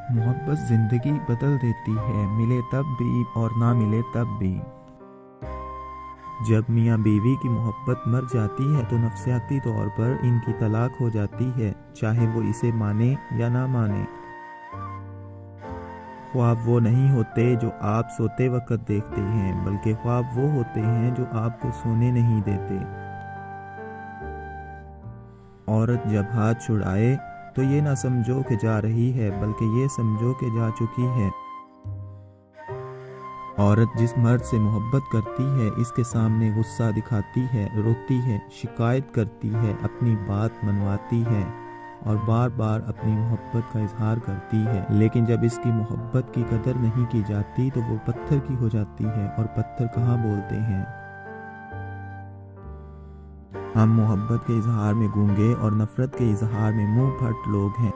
मोहब्बत ज़िंदगी बदल देती है, मिले तब भी और ना मिले तब भी। जब मियाँ बीवी की मोहब्बत मर जाती है तो नफ्सियाती तौर पर इनकी तलाक हो जाती है, चाहे वो इसे माने या ना माने। ख्वाब वो नहीं होते जो आप सोते वक्त देखते हैं, बल्कि ख्वाब वो होते हैं जो आपको सोने नहीं देते। औरत जब हाथ छुड़ाए तो ये ना समझो कि जा रही है, बल्कि ये समझो कि जा चुकी है। औरत जिस मर्द से मोहब्बत करती है, इसके सामने गुस्सा दिखाती है, रोती है, शिकायत करती है, अपनी बात मनवाती है और बार बार अपनी मोहब्बत का इजहार करती है। लेकिन जब इसकी मोहब्बत की कदर नहीं की जाती तो वो पत्थर की हो जाती है, और पत्थर कहाँ बोलते हैं। हम मोहब्बत के इजहार में गूंगे और नफरत के इजहार में मुंह फट लोग हैं।